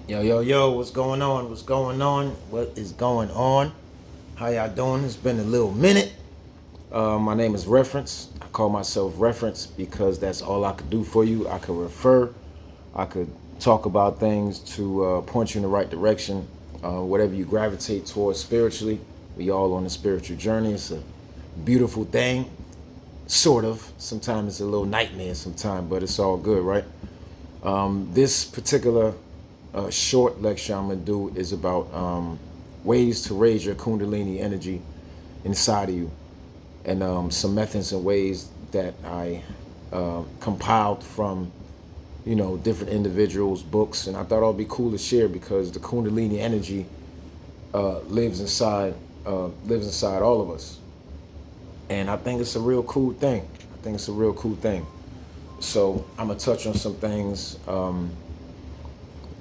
Yo, yo, yo, what's going on? What's going on? What is going on? How y'all doing? It's been a little minute. My name is Reference. I call myself Reference because that's all I could do for you. I could refer, I could talk about things to point you in the right direction. Whatever you gravitate towards spiritually, we all on a spiritual journey. It's a beautiful thing, sort of. Sometimes it's a little nightmare sometimes, but it's all good, right? This particular short lecture I'm going to do is about ways to raise your Kundalini energy inside of you, and some methods and ways that I compiled from, different individuals' books. And I thought it would be cool to share because the Kundalini energy lives inside all of us. And I think it's a real cool thing. So I'm going to touch on some things.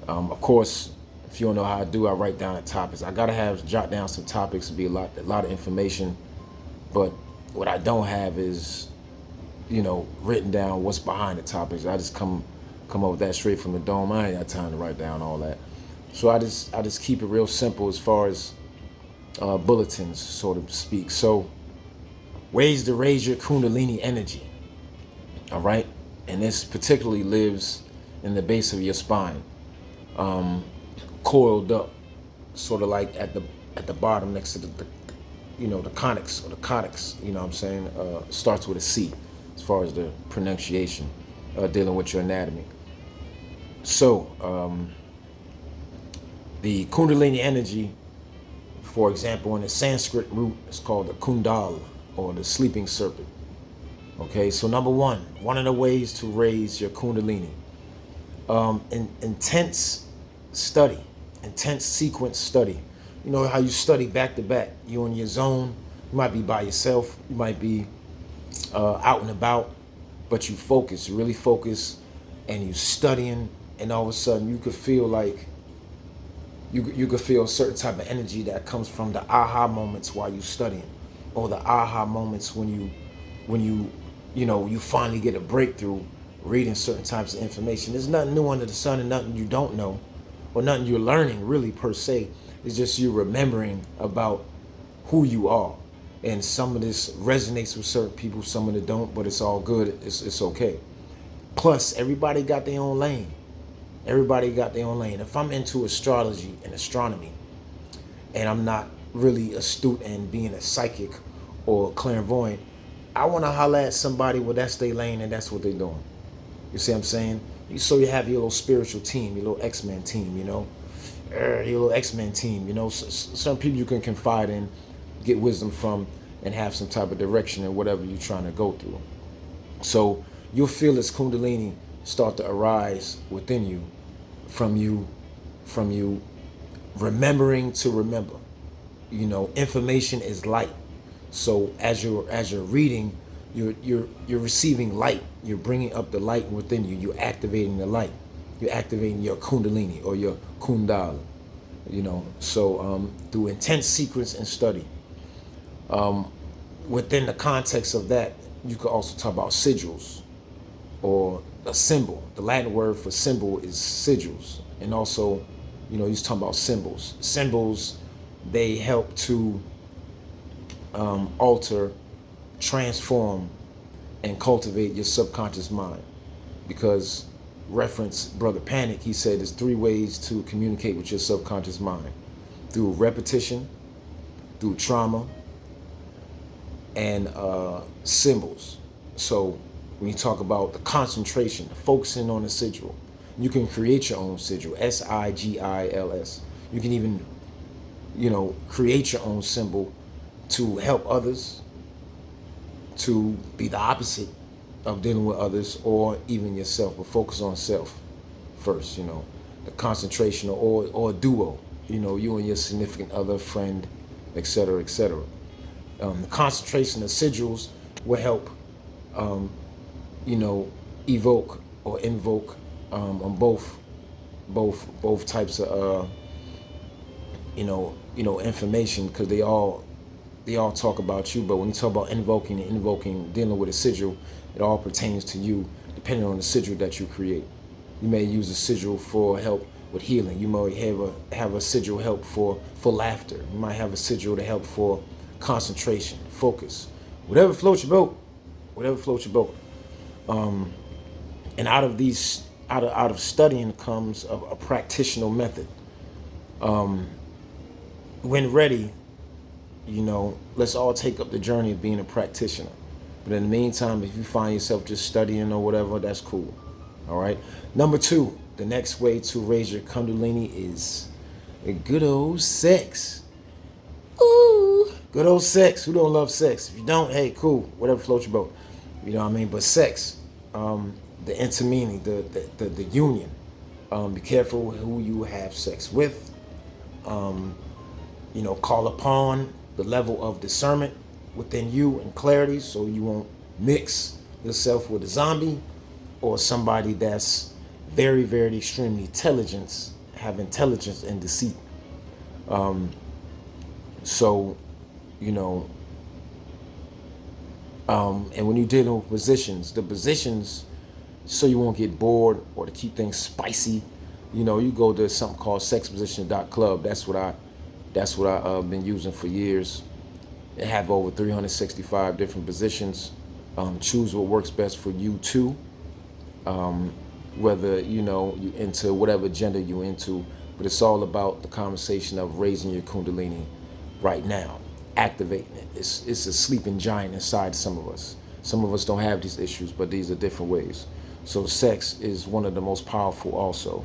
Of course, if you don't know how I do, I write down the topics. I gotta jot down some topics to be a lot of information. But what I don't have is, written down what's behind the topics. I just come up with that straight from the dome. I ain't got time to write down all that. So I just keep it real simple as far as bulletins, so to speak. So ways to raise your Kundalini energy. All right, and this particularly lives in the base of your spine. Coiled up, sort of like at the bottom next to the conics or the conics. You know what I'm saying? Starts with a C, as far as the pronunciation, dealing with your anatomy. So the Kundalini energy, for example, in the Sanskrit root, it's called the Kundal, or the sleeping serpent. Okay, so number one of the ways to raise your Kundalini, intense sequence study. You know how you study back to back. You're in your zone. You might be by yourself. You might be out and about, but you focus, really focus, and you studying, and all of a sudden you could feel like you could feel a certain type of energy that comes from the aha moments while you studying, or the aha moments when you finally get a breakthrough reading certain types of information. There's nothing new under the sun and nothing you don't know, or nothing you're learning really per se. It's just you remembering about who you are. And some of this resonates with certain people, some of it don't, but it's all good. It's okay. Plus, everybody got their own lane. If I'm into astrology and astronomy, and I'm not really astute in being a psychic or clairvoyant, I want to holler at somebody where that's their lane and that's what they're doing. You see what I'm saying? So you have your little spiritual team, your little X-Men team, your little X-Men team, some people you can confide in, get wisdom from, and have some type of direction in whatever you're trying to go through. So you'll feel this Kundalini start to arise within you, from you remembering to remember. Information is light. So as you're reading, you're receiving light. You're bringing up the light within you. You're activating the light. You're activating your Kundalini or your Kundal. So through intense sequence and study. Within the context of that, you could also talk about sigils, or a symbol. The Latin word for symbol is sigils, and also, you're talking about symbols. Symbols, they help to alter, transform, and cultivate your subconscious mind. Because Reference Brother Panic, he said there's 3 ways to communicate with your subconscious mind: through repetition, through trauma, and symbols. So when you talk about the concentration, focusing on the sigil, you can create your own sigil, SIGILS. You can even, create your own symbol to help others, to be the opposite of dealing with others, or even yourself, but focus on self first. The concentration, or a duo, you and your significant other, friend, etc., etc. The concentration of sigils will help evoke or invoke on both types of information, because they all talk about you. But when you talk about invoking, dealing with a sigil, it all pertains to you, depending on the sigil that you create. You may use a sigil for help with healing. You might have a sigil help for laughter. You might have a sigil to help for concentration, focus, whatever floats your boat, whatever floats your boat. And out of studying comes a practitioner method. When ready, let's all take up the journey of being a practitioner. But in the meantime, if you find yourself just studying or whatever, that's cool. All right. Number 2, the next way to raise your Kundalini is a good old sex. Ooh, good old sex. Who don't love sex? If you don't, hey, cool. Whatever floats your boat. You know what I mean? But sex, the intermeaning, the union. Be careful who you have sex with. Call upon the level of discernment within you and clarity, so you won't mix yourself with a zombie or somebody that's very, very extremely intelligent, have intelligence and deceit. And when you're dealing with the positions, so you won't get bored or to keep things spicy, you go to something called sexposition.club. That's what I've been using for years. It have over 365 different positions. Choose what works best for you too. Whether you into whatever gender you into, but it's all about the conversation of raising your Kundalini right now, activating it. It's a sleeping giant inside some of us. Some of us don't have these issues, but these are different ways. So sex is one of the most powerful also.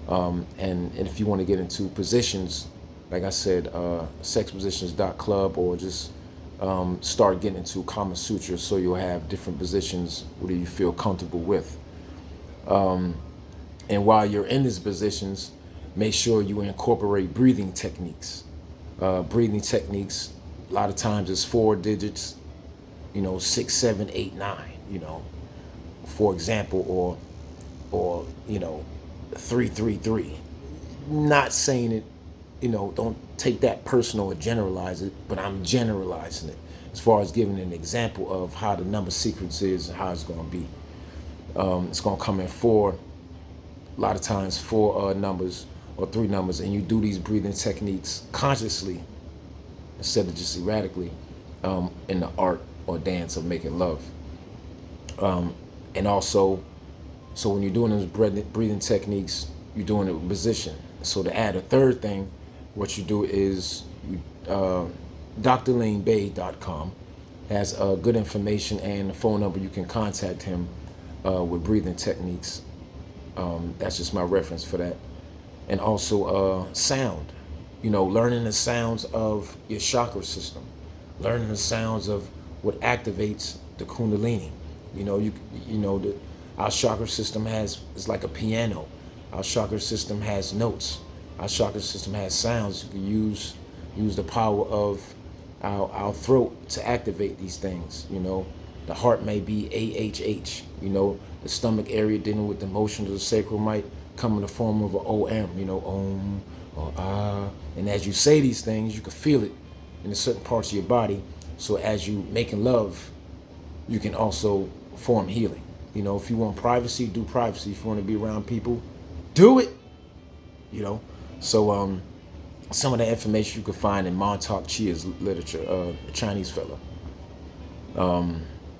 And if you want to get into positions, like I said, sexpositions.club, or just start getting into Kama Sutra, so you'll have different positions where you feel comfortable with. And while you're in these positions, make sure you incorporate breathing techniques. Breathing techniques, a lot of times it's 4 digits, 6, 7, 8, 9, for example, or 333. Not saying it, don't take that personal or generalize it, but I'm generalizing it as far as giving an example of how the number sequence is and how it's going to be. It's going to come in 4, a lot of times 4 numbers or 3 numbers, and you do these breathing techniques consciously instead of just erratically, in the art or dance of making love. And also, so when you're doing those breathing techniques, you're doing it with position. So to add a third thing, what you do is drlanebay.com has good information and a phone number. You can contact him with breathing techniques. That's just my reference for that. And also sound, learning the sounds of your chakra system, learning the sounds of what activates the Kundalini. Our chakra system is like a piano. Our chakra system has notes. Our chakra system has sounds. You can use the power of our throat to activate these things. The heart may be AHH. The stomach area dealing with the motions of the sacral might come in the form of an OM. Om or ah. And as you say these things, you can feel it in certain parts of your body. So as you making love, you can also form healing. If you want privacy, do privacy. If you want to be around people, do it. So some of the information you can find in Montauk Chia's literature, a Chinese fella.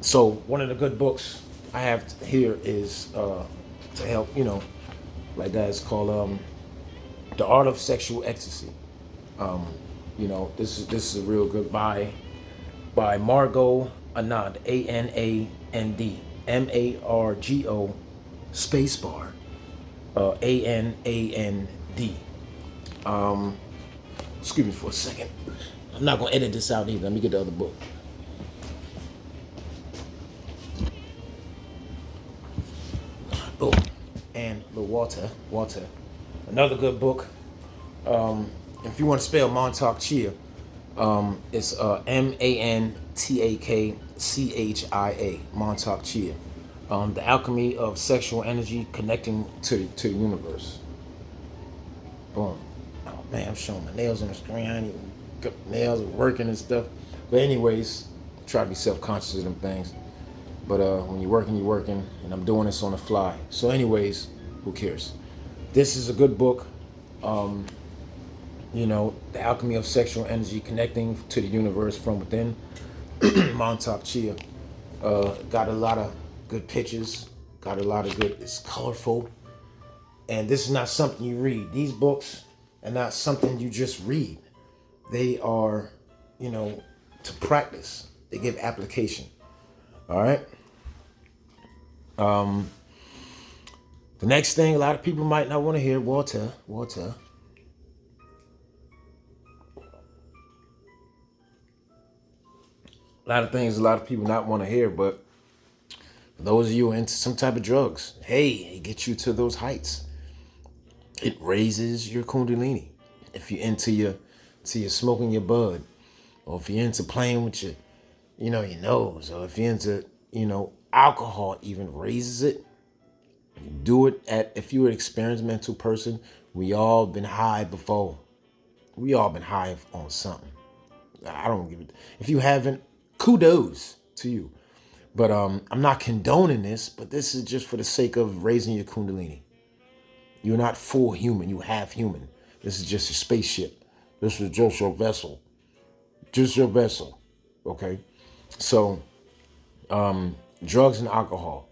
So one of the good books I have here is to help, like that, it's called The Art of Sexual Ecstasy. This is a real good by Margot Anand, ANAND, MARGO spacebar ANAND. Excuse me for a second. I'm not gonna edit this out either. Let me get the other book. Boom. And the water. Another good book. If you want to spell Montauk Chia, it's MANTAKCHIA, Montauk Chia. The Alchemy of Sexual Energy Connecting to the Universe. Boom. Oh man, I'm showing my nails on the screen. I ain't even got nails working and stuff. But anyways, try to be self-conscious of them things. But when you're working, and I'm doing this on the fly. So anyways, who cares? This is a good book. Um, The Alchemy of Sexual Energy, Connecting to the Universe from Within. Montauk Chia. Got a lot of good pictures. Got a lot of good. It's colorful. And this is not something you read. These books are not something you just read. They are, to practice. They give application. All right. The next thing a lot of people might not want to hear, water. A lot of things a lot of people not want to hear, but for those of you into some type of drugs, hey, it gets you to those heights. It raises your Kundalini. If you're into your smoking your bud, or if you're into playing with your nose, or if you're into, alcohol even raises it. Do it if you're an experimental person, we all been high before. We all been high on something. I don't give it. If you haven't, kudos to you. But I'm not condoning this, but this is just for the sake of raising your Kundalini. You're not full human, you half human. This is just a spaceship. This is just your vessel. Just your vessel. Okay? So, drugs and alcohol.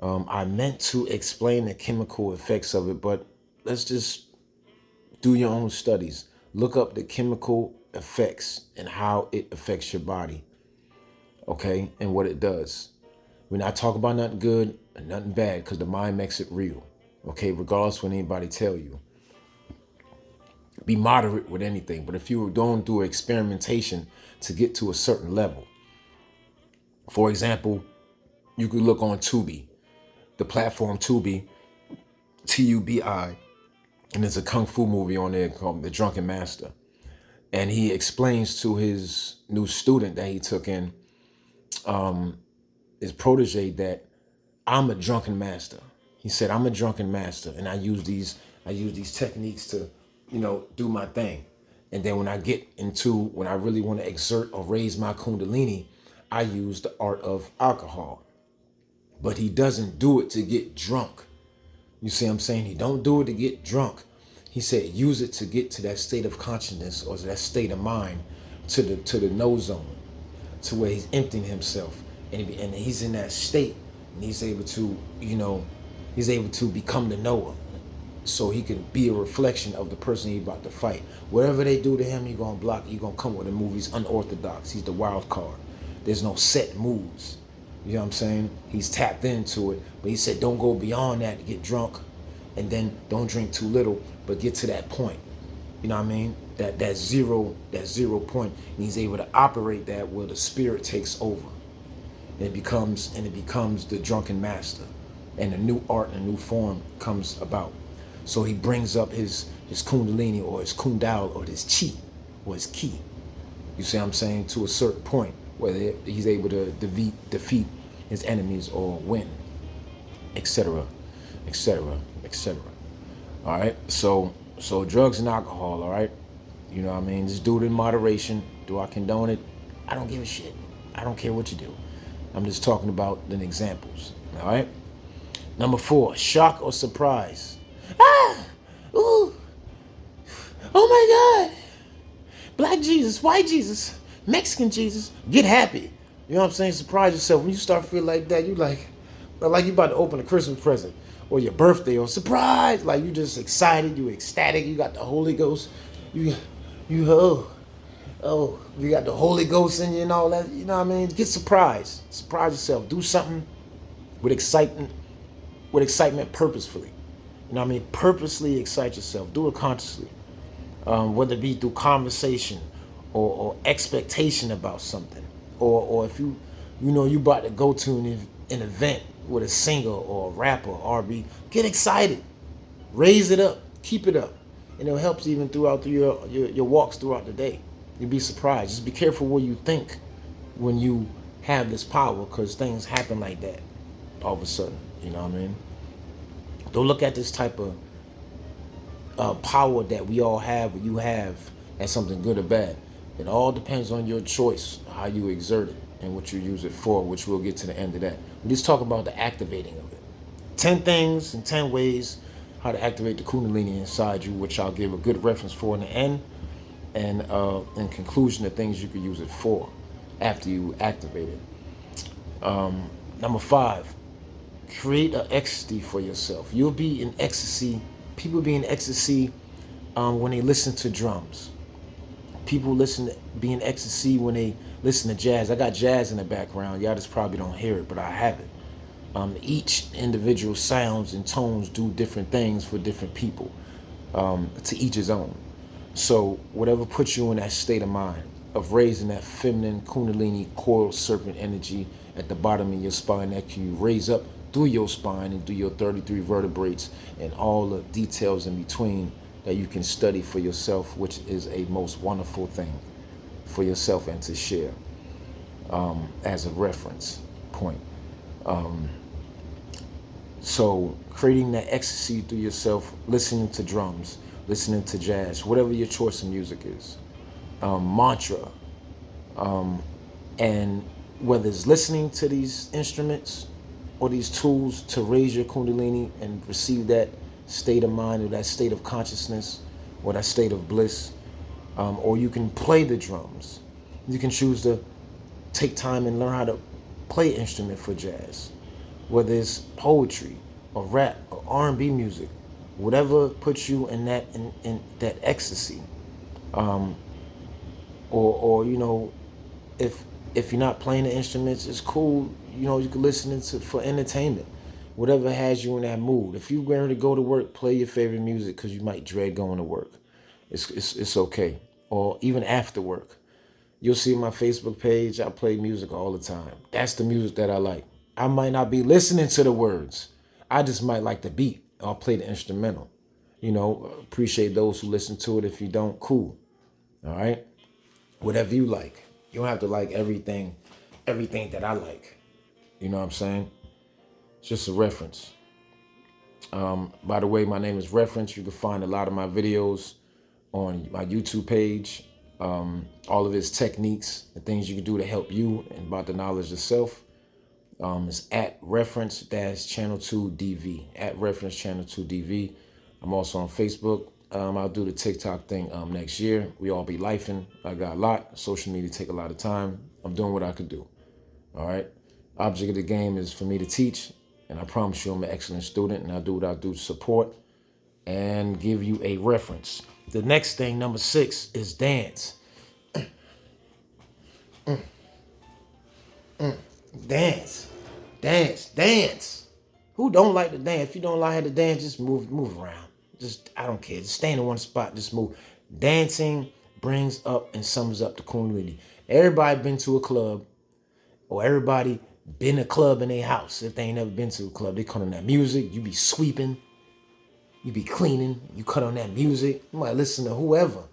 I meant to explain the chemical effects of it, but let's just do your own studies. Look up the chemical effects and how it affects your body, okay, and what it does. We're not talking about nothing good and nothing bad because the mind makes it real, okay, regardless what anybody tell you. Be moderate with anything, but if you were going through experimentation to get to a certain level, for example, you could look on Tubi, the platform Tubi, Tubi, and there's a kung fu movie on there called The Drunken Master. And he explains to his new student that he took in, his protege, that I'm a drunken master. He said, I'm a drunken master, and I use these techniques to, do my thing. And then when I really want to exert or raise my Kundalini, I use the art of alcohol. But he doesn't do it to get drunk. You see what I'm saying? He don't do it to get drunk. He said use it to get to that state of consciousness or that state of mind, to the no zone, to where he's emptying himself, and he's in that state, and he's able to become the knower, so he can be a reflection of the person he's about to fight. Whatever they do to him, he gonna block. He gonna come with a move. He's unorthodox. He's the wild card. There's no set moves. You know what I'm saying? He's tapped into it. But he said don't go beyond that to get drunk. And then don't drink too little, but get to that point. You know what I mean? That zero point. And he's able to operate that where the spirit takes over. And it becomes the drunken master. And a new art and a new form comes about. So he brings up his Kundalini or his Kundal or his Chi or his Ki. You see what I'm saying? To a certain point, whether he's able to defeat his enemies or win, etc., etc., etc. All right. So drugs and alcohol. All right. You know what I mean? Just do it in moderation. Do I condone it? I don't give a shit. I don't care what you do. I'm just talking about the examples. All right. Number 4, shock or surprise. Ah! Ooh! Oh my God! Black Jesus, white Jesus, Mexican Jesus. Get happy. You know what I'm saying? Surprise yourself. When you start feeling like that, you like you about to open a Christmas present or your birthday or surprise. Like you just excited, you ecstatic, you got the Holy Ghost. You you got the Holy Ghost in you and all that. You know what I mean? Get surprised. Surprise yourself. Do something with excitement purposefully. You know what I mean? Purposely excite yourself. Do it consciously. Whether it be through conversation or expectation about something. Or if you about to go to an event with a singer or a rapper or R&B, get excited. Raise it up. Keep it up. And it helps even throughout your walks throughout the day. You'll be surprised. Just be careful what you think when you have this power, because things happen like that all of a sudden. You know what I mean? Don't look at this type of power that we all have or you have as something good or bad. It all depends on your choice, how you exert it and what you use it for, which we'll get to the end of that. We just talk about the activating of it. 10 things and 10 ways how to activate the Kundalini inside you, which I'll give a good reference for in the end, and in conclusion, the things you could use it for after you activate it. Number 5, create an ecstasy for yourself. You'll be in ecstasy. People be in ecstasy when they listen to drums. People be in ecstasy when they listen to jazz. I got jazz in the background. Y'all just probably don't hear it, but I have it. Each individual sounds and tones do different things for different people. To each his own. So whatever puts you in that state of mind of raising that feminine Kundalini coiled serpent energy at the bottom of your spine, that can you raise up through your spine and through your 33 vertebrates and all the details in between that you can study for yourself, which is a most wonderful thing for yourself and to share as a reference point. So creating that ecstasy through yourself, listening to drums, listening to jazz, whatever your choice of music is, mantra, and whether it's listening to these instruments or these tools to raise your Kundalini and receive that state of mind or that state of consciousness or that state of bliss, or you can play the drums. You can choose to take time and learn how to play an instrument for jazz, whether it's poetry or rap or R&B music, whatever puts you in that ecstasy, or you know, if you're not playing the instruments, it's cool. You know, you can listen to for entertainment, whatever has you in that mood. If you're ready to go to work, play your favorite music because you might dread going to work. It's okay. Or even after work, you'll see my Facebook page. I play music all the time. That's the music that I like. I might not be listening to the words. I just might like the beat. I'll play the instrumental. You know, appreciate those who listen to it. If you don't, cool. All right. Whatever you like. You don't have to like everything that I like. You know what I'm saying? It's just a reference. By the way, my name is Reference. You can find a lot of my videos on my YouTube page. All of its techniques and things you can do to help you and about the knowledge of self. It's at reference-channel2dv. At reference-channel2dv. I'm also on Facebook. I'll do the TikTok thing next year. We all be lifing. I got a lot. Social media take a lot of time. I'm doing what I could do. All right. Object of the game is for me to teach, and I promise you I'm an excellent student, and I do what I do to support and give you a reference. The next thing, number 6, is dance. Dance. Who don't like to dance? If you don't like how to dance, just move around. I don't care. Just stay in one spot. Just move. Dancing brings up and sums up the Kundalini. Everybody been to a club, or everybody been a club in their house. If they ain't never been to a club, they cut on that music. You be sweeping, you be cleaning, you cut on that music. You might listen to whoever,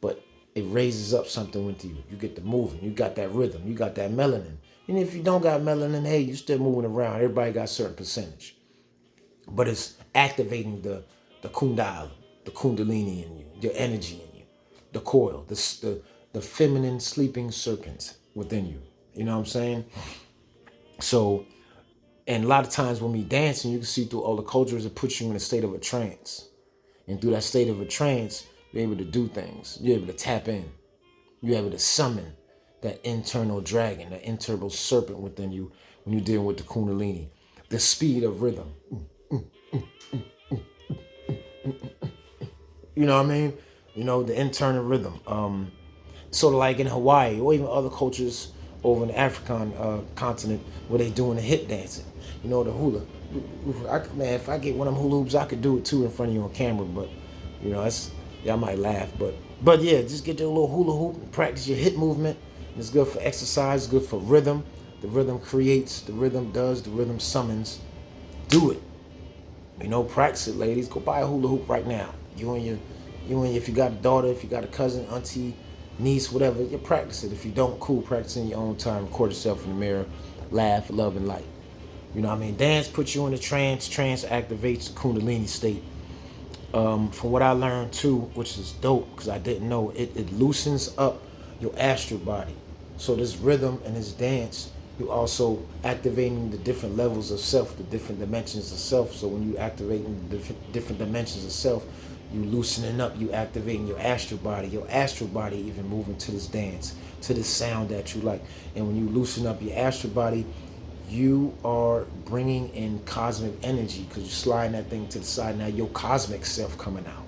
but it raises up something with you. You get the moving. You got that rhythm. You got that melanin. And if you don't got melanin, hey, you still moving around. Everybody got a certain percentage. But it's activating the Kundalini in you, your energy in you, the coil, the feminine sleeping serpent within you. You know what I'm saying? So, and a lot of times when we dancing, you can see through all the cultures, it puts you in a state of a trance. And through that state of a trance, you're able to do things. You're able to tap in. You're able to summon that internal dragon, that internal serpent within you when you're dealing with the Kundalini. The speed of rhythm. You know what I mean? You know, the internal rhythm. Sort of like in Hawaii or even other cultures over in the African continent where they doing the hip dancing. You know, the hula. Man, if I get one of them hula hoops, I could do it too in front of you on camera. But, you know, y'all might laugh. But yeah, just get your little hula hoop and practice your hip movement. It's good for exercise, it's good for rhythm. The rhythm creates, the rhythm does, the rhythm summons. Do it. You know, practice it, ladies. Go buy a hula hoop right now. If you got a daughter, if you got a cousin, auntie, niece, whatever, you practice it. If you don't, cool, practice in your own time. Record yourself in the mirror, laugh, love, and light. You know what I mean? Dance puts you in a trance. Trance activates the Kundalini state. From what I learned too, which is dope because I didn't know, it loosens up your astral body. So this rhythm and this dance You also activating the different levels of self, the different dimensions of self. So when you activating the different dimensions of self, you loosening up, you activating your astral body. Your astral body even moving to this dance, to this sound that you like. And when you loosen up your astral body, you are bringing in cosmic energy because you're sliding that thing to the side. Now your cosmic self coming out.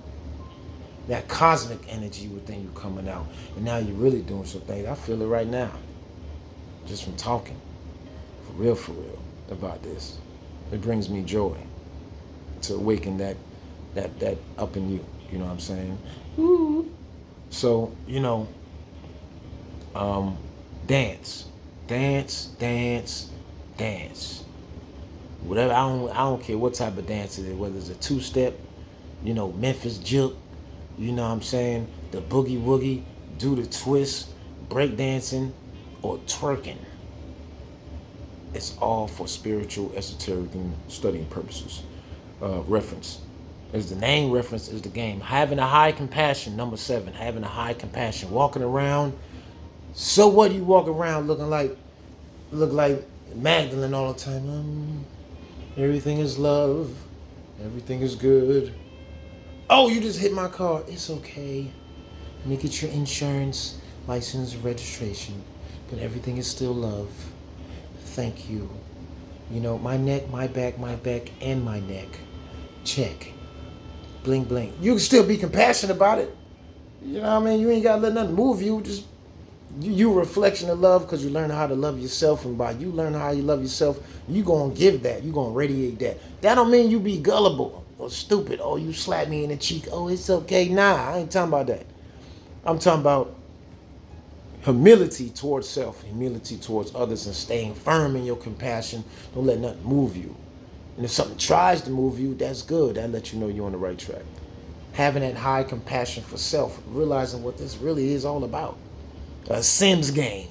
That cosmic energy within you coming out. And now you're really doing some things. I feel it right now. Just from talking. For real, about this. It brings me joy to awaken that up in you. You know what I'm saying? Ooh. So, dance. Dance, dance, dance. Whatever, I don't care what type of dance it is, whether it's a two-step, Memphis juke, you know what I'm saying? The boogie woogie, do the twist, break dancing, or twerking. It's all for spiritual, esoteric, and studying purposes. Reference. As the name reference is the game. Having a high compassion, number 7. Having a high compassion. Walking around. So what you walk around look like Magdalene all the time. Everything is love. Everything is good. Oh, you just hit my car. It's okay. Let me get your insurance, license, registration. But everything is still love. Thank you. My neck, my back, and my neck. Check. Bling, bling. You can still be compassionate about it. You know what I mean? You ain't got to let nothing move you. Just you reflection of love because you learn how to love yourself. And by you learn how you love yourself, you going to give that. You going to radiate that. That don't mean you be gullible or stupid. Oh, you slap me in the cheek. Oh, it's okay. Nah, I ain't talking about that. I'm talking about humility towards self, humility towards others, and staying firm in your compassion. Don't let nothing move you. And if something tries to move you, that's good. That lets you know you're on the right track. Having that high compassion for self, realizing what this really is all about. A Sims game.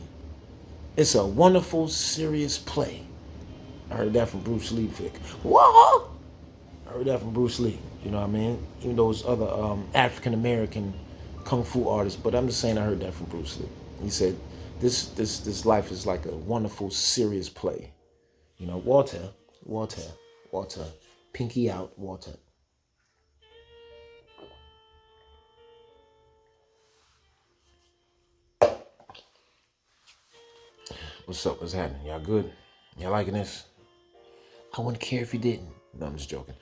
It's a wonderful, serious play. I heard that from Bruce Lee. What? I heard that from Bruce Lee. You know what I mean? Even those other African-American kung fu artists. But I'm just saying I heard that from Bruce Lee. He said, this life is like a wonderful, serious play. Water, pinky out, water. What's up? What's happening? Y'all good? Y'all liking this? I wouldn't care if you didn't. No, I'm just joking.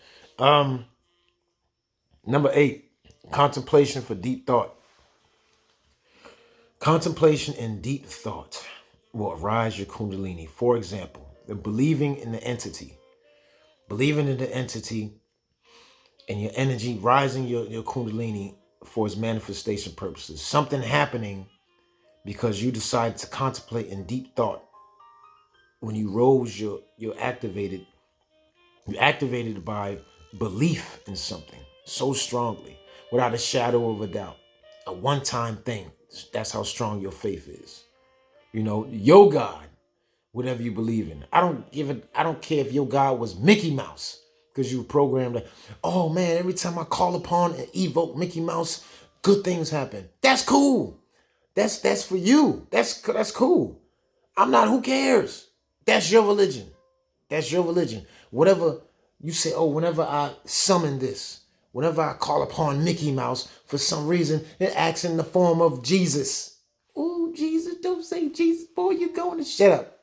Number 8, contemplation for deep thought. Contemplation and deep thought will arise your Kundalini. For example, believing in the entity and your energy, rising your Kundalini for its manifestation purposes. Something happening because you decided to contemplate in deep thought. When you rose, you're activated. You're activated by belief in something so strongly, without a shadow of a doubt. A one-time thing. That's how strong your faith is. Your God, whatever you believe in. I don't care if your God was Mickey Mouse, because you were programmed that, oh man, every time I call upon and evoke Mickey Mouse, good things happen. That's cool. That's for you. That's cool. I'm not, who cares? That's your religion. That's your religion. Whatever you say, oh, whenever I summon this, whenever I call upon Mickey Mouse, for some reason, it acts in the form of Jesus. Oh, Jesus, don't say Jesus, boy, you're going to shut up.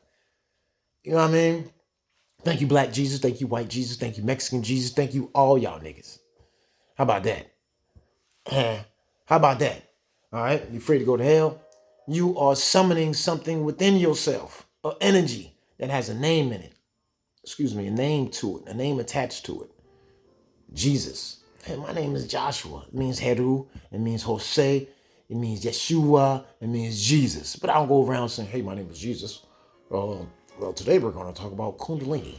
You know what I mean? Thank you, Black Jesus. Thank you, White Jesus. Thank you, Mexican Jesus. Thank you, all y'all niggas. How about that? How about that? All right? You afraid to go to hell? You are summoning something within yourself, an energy that has a name in it. A name to it, a name attached to it. Jesus. Hey, my name is Joshua. It means Heru. It means Jose. It means Yeshua. It means Jesus. But I don't go around saying, hey, my name is Jesus. Well, today we're going to talk about Kundalini.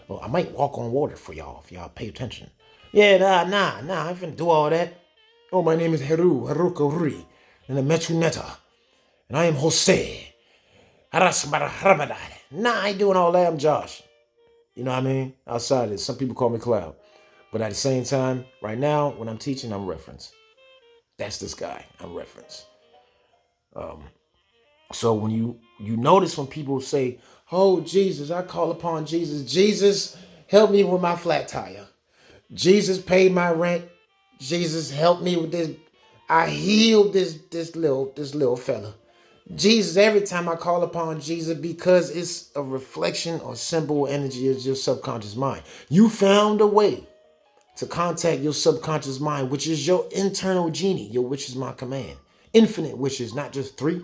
Well, I might walk on water for y'all if y'all pay attention. Yeah, nah. I ain't finna do all that. Oh, my name is Haruka Uri. And I met you Netta. And I am Jose. Nah, I ain't doing all that. I'm Josh. You know what I mean? Outside of this, some people call me Cloud. But at the same time, right now, when I'm teaching, I'm reference. That's this guy. I'm reference. So when you notice when people say, "Oh Jesus, I call upon Jesus. Jesus, help me with my flat tire. Jesus paid my rent. Jesus help me with this. I healed this little fella. Jesus, every time I call upon Jesus, because it's a reflection or symbol energy of your subconscious mind. You found a way to contact your subconscious mind, which is your internal genie, your which is my command. Infinite wishes, not just three.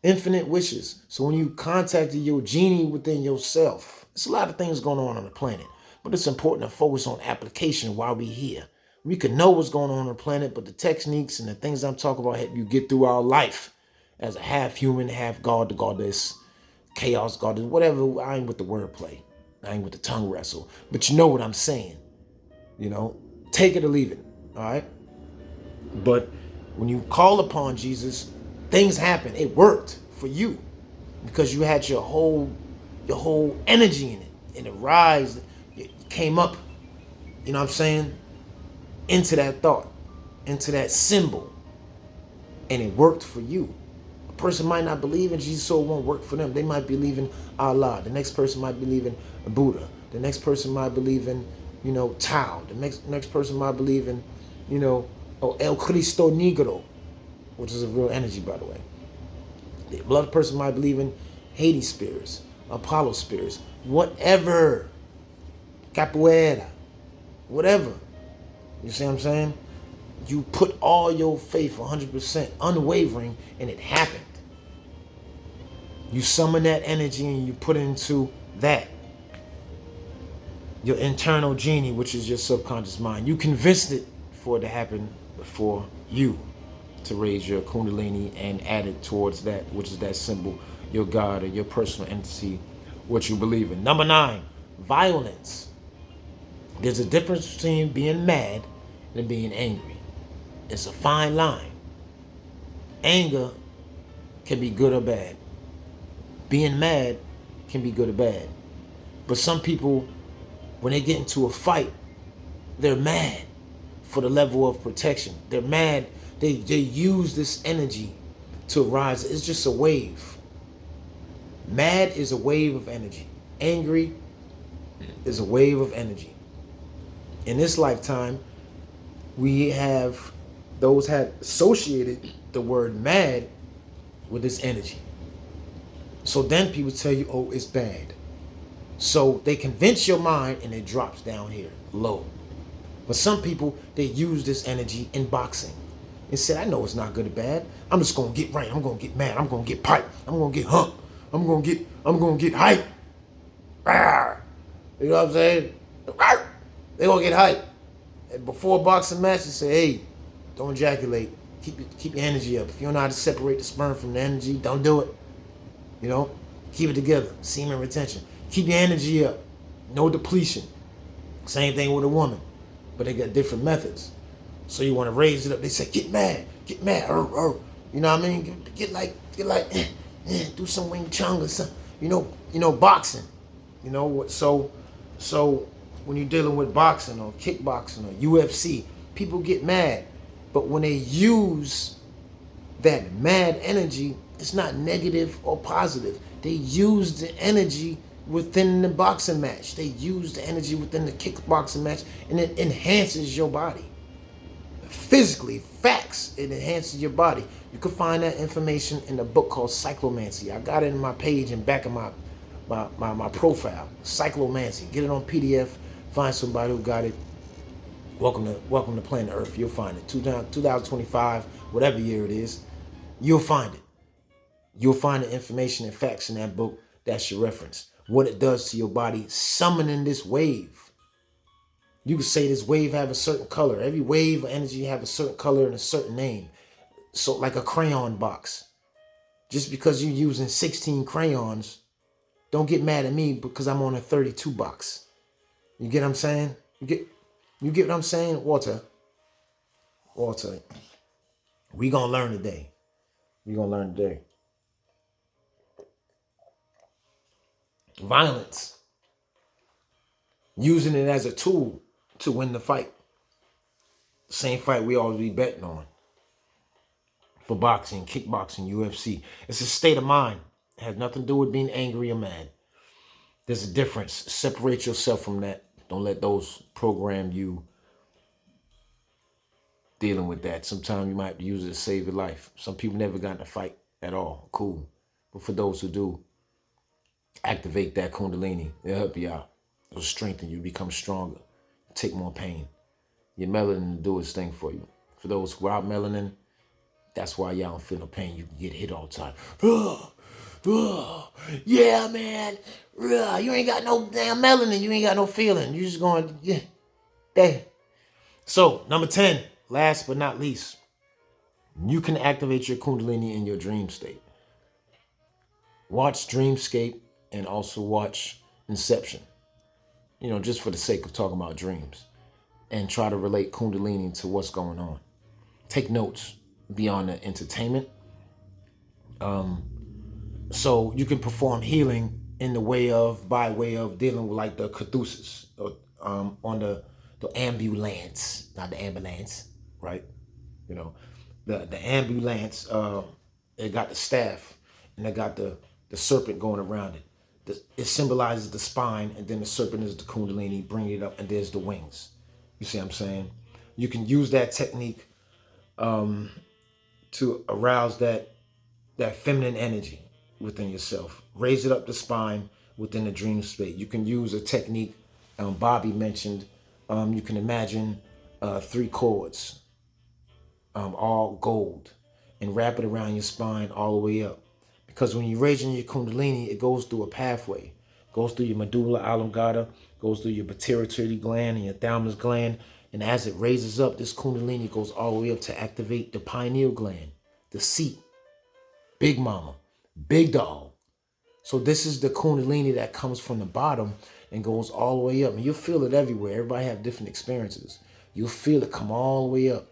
Infinite wishes. So when you contacted your genie within yourself, it's a lot of things going on the planet, but it's important to focus on application while we're here. We can know what's going on the planet, but the techniques and the things I'm talking about help you get through our life as a half human, half god, the goddess, chaos goddess, whatever. I ain't with the wordplay. I ain't with the tongue wrestle. But you know what I'm saying. Take it or leave it. All right. But when you call upon Jesus, things happen. It worked for you because you had your whole energy in it, and it rise, it came up. You know what I'm saying? Into that thought, into that symbol, and it worked for you. A person might not believe in Jesus, so it won't work for them. They might believe in Allah. The next person might believe in Buddha. The next person might believe in, Tao. The next person might believe in, El Cristo Negro, which is a real energy, by the way. The blood person might believe in Hades spirits, Apollo spirits, whatever, capoeira, whatever. You see what I'm saying? You put all your faith 100% unwavering, and it happened. You summon that energy and you put it into that. Your internal genie, which is your subconscious mind. You convinced it for it to happen before you to raise your Kundalini and add it towards that, which is that symbol, your God or your personal entity, what you believe in. Number 9, violence. There's a difference between being mad and being angry. It's a fine line. Anger can be good or bad. Being mad can be good or bad. But some people, when they get into a fight, they're mad for the level of protection. They're mad. They use this energy to rise. It's just a wave. Mad is a wave of energy. Angry is a wave of energy. In this lifetime, we have those had associated the word mad with this energy. So then people tell you, oh, it's bad. So they convince your mind and it drops down here, low. But some people, they use this energy in boxing. And said, I know it's not good or bad. I'm just gonna get right. I'm gonna get mad. I'm gonna get piped. I'm gonna get humped. I'm gonna get hyped. You know what I'm saying? They gonna get hyped. And before a boxing match, they say, hey, don't ejaculate. Keep your energy up. If you don't know how to separate the sperm from the energy, don't do it. Keep it together. Semen retention. Keep your energy up. No depletion. Same thing with a woman, but they got different methods. So you want to raise it up. They say, get mad. You know what I mean? Get like, do some Wing Chun or something. Boxing. So when you're dealing with boxing or kickboxing or UFC, people get mad. But when they use that mad energy, it's not negative or positive. They use the energy within the boxing match. They use the energy within the kickboxing match, and it enhances your body. Physically, facts, it enhances your body. You can find that information in a book called Cyclomancy. I got it in my page and back of my profile. Cyclomancy. Get it on PDF. Find somebody who got it. Welcome to Planet Earth. You'll find it. 2025, whatever year it is, you'll find it. You'll find the information and facts in that book. That's your reference. What it does to your body, summoning this wave. You could say this wave have a certain color. Every wave of energy have a certain color and a certain name. So like a crayon box. Just because you're using 16 crayons, don't get mad at me because I'm on a 32 box. You get what I'm saying? You get what I'm saying? Walter, we gonna learn today. Violence. Using it as a tool to win the fight. Same fight we always be betting on. for boxing, kickboxing, UFC. It's a state of mind. It has nothing to do with being angry or mad. There's a difference. Separate yourself from that. Don't let those program you dealing with that. Sometimes you might have to use it to save your life. Some people never got in a fight at all. Cool. But for those who do, activate that Kundalini. It'll help you out. It'll strengthen you, become stronger, take more pain. Your melanin will do its thing for you. For those who are melanin, that's why y'all don't feel no pain. You can get hit all the time. Yeah, man. You ain't got no damn melanin. You ain't got no feeling. You just going, yeah. Damn. So, number 10, last but not least, you can activate your Kundalini in your dream state. Watch Dreamscape and also watch Inception. Just for the sake of talking about dreams. And try to relate Kundalini to what's going on. Take notes beyond the entertainment. So you can perform healing by way of dealing with like the caduceus on the ambulance, not the ambulance, right? The ambulance, it got the staff and they got the serpent going around it. It symbolizes the spine, and then the serpent is the Kundalini, bring it up, and there's the wings. You see what I'm saying? You can use that technique to arouse that feminine energy within yourself. Raise it up the spine within the dream state. You can use a technique Bobby mentioned. You can imagine 3 cords, all gold, and wrap it around your spine all the way up. Because when you're raising your Kundalini, it goes through a pathway. It goes through your medulla oblongata, goes through your pituitary gland and your thalamus gland. And as it raises up, this Kundalini goes all the way up to activate the pineal gland, the seat, big mama, big dog. So this is the Kundalini that comes from the bottom and goes all the way up. And you'll feel it everywhere. Everybody have different experiences. You'll feel it come all the way up.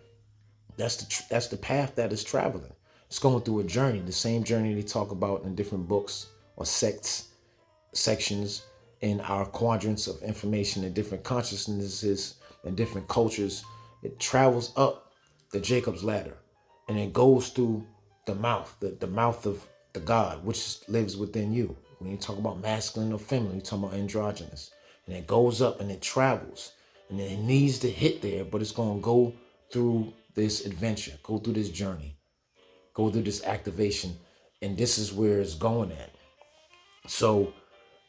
That's the path that is traveling. It's going through a journey, the same journey they talk about in different books or sections in our quadrants of information and different consciousnesses and different cultures. It travels up the Jacob's ladder and it goes through the mouth, the mouth of the God, which lives within you. When you talk about masculine or feminine, you talk about androgynous. And it goes up and it travels. And it needs to hit there, but it's going to go through this adventure, go through this journey, go through this activation. And this is where it's going at. So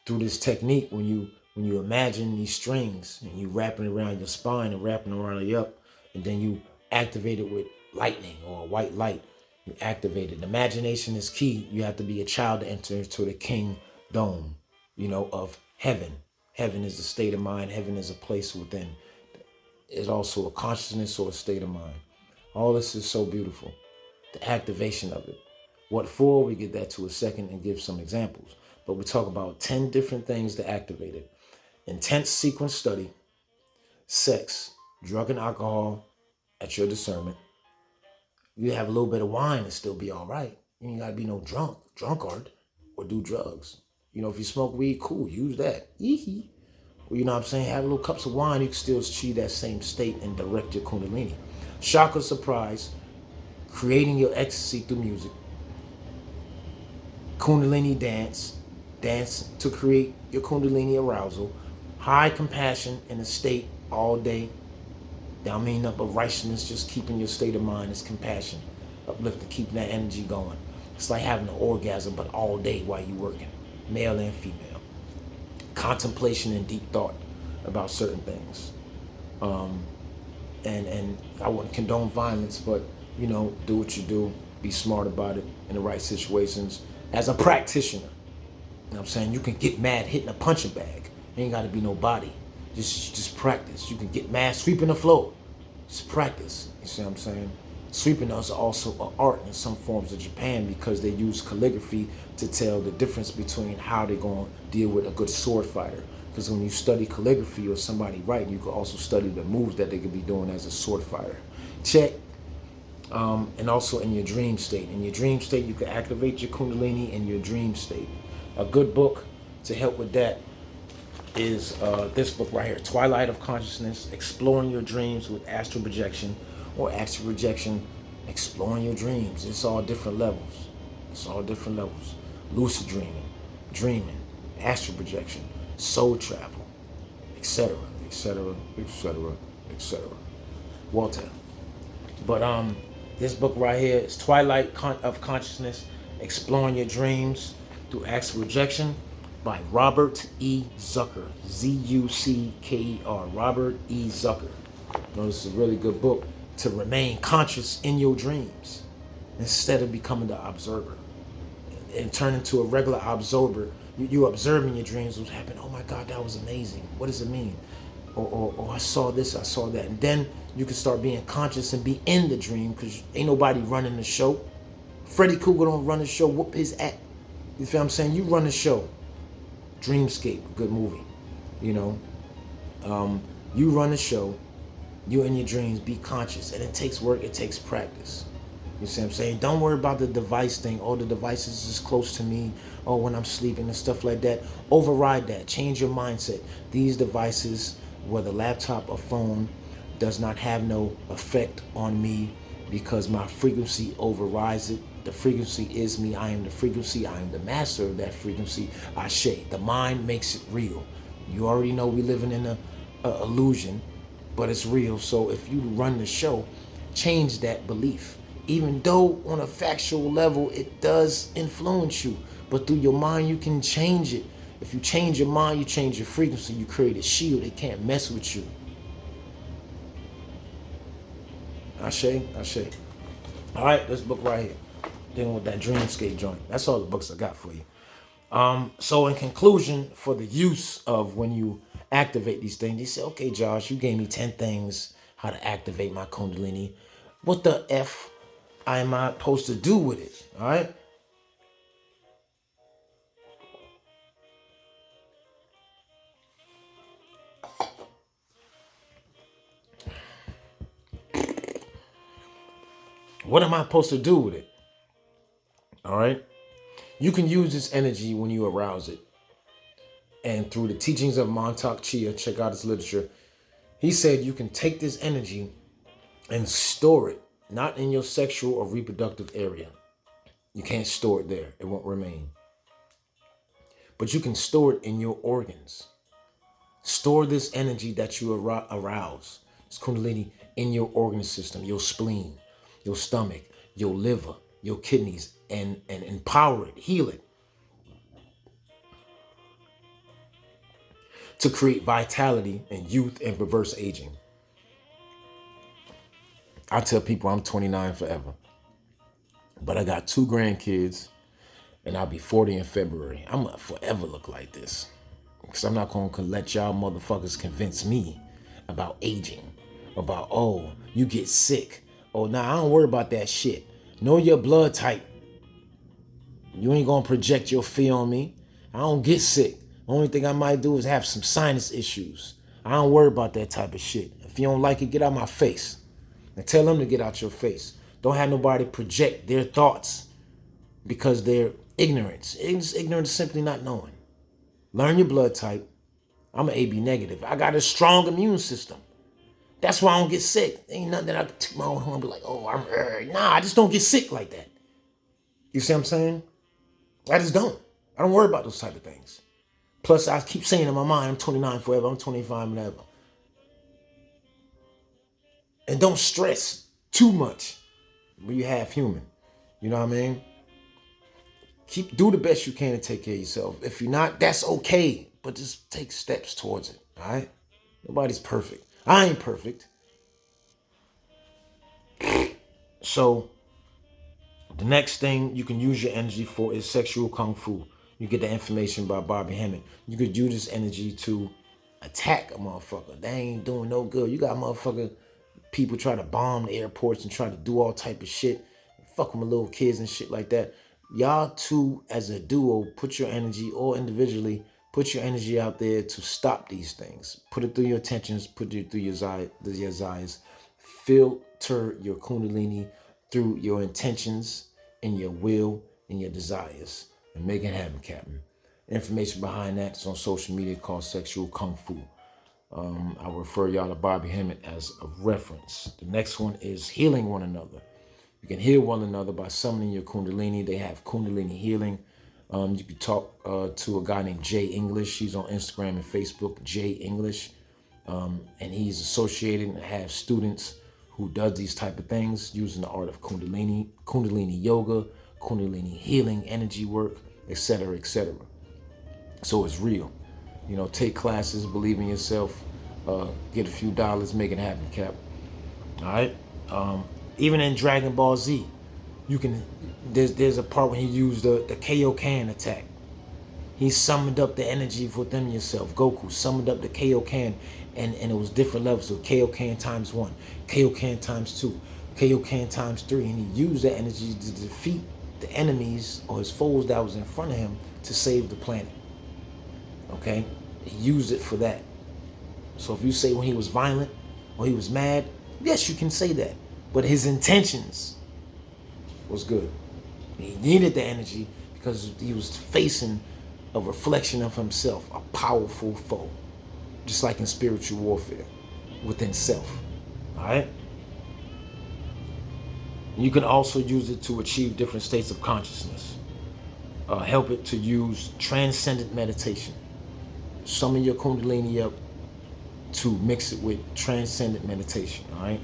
through this technique, when you imagine these strings and you wrapping it around your spine and wrapping around you up, and then you activate it with lightning or a white light, you activate it. Imagination is key. You have to be a child to enter into the kingdom, of heaven. Heaven is a state of mind. Heaven is a place within. It's also a consciousness or a state of mind. All this is so beautiful. The activation of it. What for? We get that to a second and give some examples. But we talk about 10 different things to activate it. Intense sequence study, sex, drug and alcohol at your discernment. You have a little bit of wine and still be all right. You ain't got to be no drunkard, or do drugs. If you smoke weed, cool, use that. Yee-hee. Well, you know what I'm saying? Have a little cups of wine, you can still achieve that same state and direct your Kundalini. Shock or surprise, creating your ecstasy through music. Kundalini dance to create your Kundalini arousal. High compassion in a state all day. That mean up of righteousness, just keeping your state of mind is compassion. Uplifting, keeping that energy going. It's like having an orgasm, but all day while you're working. Male and female. Contemplation and deep thought about certain things. And I wouldn't condone violence, but, do what you do. Be smart about it in the right situations. As a practitioner, I'm saying? You can get mad hitting a punching bag. Ain't got to be nobody. Just practice. You can get mad sweeping the floor. Just practice. You see what I'm saying? Sweeping is also an art in some forms of Japan because they use calligraphy to tell the difference between how they're going to deal with a good sword fighter. Because when you study calligraphy or somebody writing, you can also study the moves that they could be doing as a sword fighter. Check. And also in your dream state. In your dream state, you can activate your Kundalini in your dream state. A good book to help with that is this book right here, Twilight of Consciousness, Exploring Your Dreams with Astral Projection or Astral Projection Exploring your dreams. It's all different levels. It's all different levels. Lucid dreaming, astral projection, soul travel, etc., etc., etc., etc. Walter. But this book right here is Twilight of Consciousness, Exploring Your Dreams Through Astral Projection by Robert E. Zucker. Zucker. Robert E. Zucker. You know, this is a really good book to remain conscious in your dreams instead of becoming the observer and turn into a regular observer. You observing your dreams, what happened. Oh my God, that was amazing. What does it mean? Or I saw this, I saw that. And then you can start being conscious and be in the dream because ain't nobody running the show. Freddy Krueger don't run the show, whoop his ass. You feel what I'm saying? You run the show. Dreamscape, good movie. You know, you run the show. You in your dreams, be conscious. And it takes work, it takes practice. You see what I'm saying? Don't worry about the device thing. Oh, the device is close to me. Oh, when I'm sleeping and stuff like that. Override that. Change your mindset. These devices, whether laptop or phone, does not have no effect on me because my frequency overrides it. The frequency is me. I am the frequency. I am the master of that frequency. Ashe. The mind makes it real. You already know we living in a illusion, but it's real. So if you run the show, change that belief. Even though on a factual level, it does influence you. But through your mind, you can change it. If you change your mind, you change your frequency. You create a shield. It can't mess with you. Ashe, Ashe. All right, this book right here. Dealing with that dreamscape joint. That's all the books I got for you. So in conclusion, for the use of when you activate these things, you say, okay, Josh, you gave me 10 things how to activate my Kundalini. What the F am I supposed to do with it? All right. What am I supposed to do with it? All right. You can use this energy when you arouse it. And through the teachings of Montauk Chia, check out his literature, he said you can take this energy and store it, not in your sexual or reproductive area. You can't store it there. It won't remain. But you can store it in your organs. Store this energy that you arouse, this Kundalini, in your organ system, your spleen, your stomach, your liver, your kidneys, and empower it, heal it, to create vitality and youth and reverse aging. I tell people I'm 29 forever, but I got 2 grandkids and I'll be 40 in February. I'm gonna forever look like this because I'm not gonna let y'all motherfuckers convince me about aging, about, oh, you get sick. Oh, nah, I don't worry about that shit. Know your blood type. You ain't gonna project your fear on me. I don't get sick. Only thing I might do is have some sinus issues. I don't worry about that type of shit. If you don't like it, get out my face. And tell them to get out your face. Don't have nobody project their thoughts because they're ignorant. Ignorance is simply not knowing. Learn your blood type. I'm an AB negative. I got a strong immune system. That's why I don't get sick. Ain't nothing that I can toot my own horn and be like, oh, nah, I just don't get sick like that. You see what I'm saying? I just don't. I don't worry about those type of things. Plus, I keep saying in my mind, I'm 29 forever, I'm 25 forever. And don't stress too much when you half human. You know what I mean? Do the best you can to take care of yourself. If you're not, that's okay. But just take steps towards it. All right? Nobody's perfect. I ain't perfect. So the next thing you can use your energy for is sexual kung fu. You get the information by Bobby Hemmett. You could use this energy to attack a motherfucker. They ain't doing no good. You got motherfucker people try to bomb the airports and try to do all type of shit. Fuck with my little kids and shit like that. Y'all two as a duo, put your energy, or individually, put your energy out there to stop these things. Put it through your intentions, put it through your desires. Filter your Kundalini through your intentions and your will and your desires. And make it happen, Captain. Information behind that is on social media called Sexual Kung Fu. I'll refer y'all to Bobby Hemmett as a reference. The next one is Healing One Another. You can heal one another by summoning your Kundalini. They have Kundalini healing. You can talk to a guy named Jay English. He's on Instagram and Facebook, Jay English. And he's associated and has students who does these type of things using the art of Kundalini, Kundalini yoga, Kundalini healing, energy work, etc., etc. So it's real. You know, take classes, believe in yourself, get a few dollars, make it happen, Cap. All right. Even in Dragon Ball Z, you can. There's a part when he used the Kaioken attack. He summoned up the energy within yourself. Goku summoned up the Kaioken, and it was different levels. So Kaioken times 1, Kaioken times 2, Kaioken times 3, and he used that energy to defeat the enemies or his foes that was in front of him to save the planet. Okay, he used it for that. So if you say when he was violent or he was mad, yes, you can say that. But his intentions was good. He needed the energy because he was facing a reflection of himself, a powerful foe. Just like in spiritual warfare, within self. All right? You can also use it to achieve different states of consciousness. Help it to use transcendent meditation. Summon your Kundalini up to mix it with transcendent meditation, all right?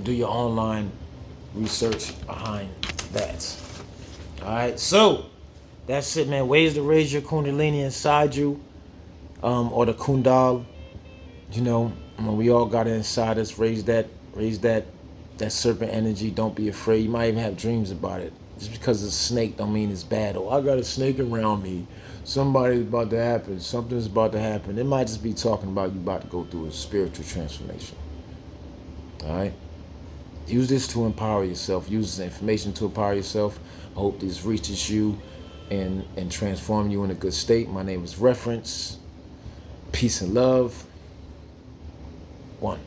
Do your online research behind that. All right, so that's it, man. Ways to raise your Kundalini inside you, or the Kundal. You know, we all got it inside us. Raise that serpent energy. Don't be afraid. You might even have dreams about it. Just because it's a snake don't mean it's bad. Oh, I got a snake around me. Somebody's about to happen. Something's about to happen. It might just be talking about you about to go through a spiritual transformation. All right? Use this to empower yourself. Use this information to empower yourself. I hope this reaches you and transform you in a good state. My name is Reference. Peace and love. 1.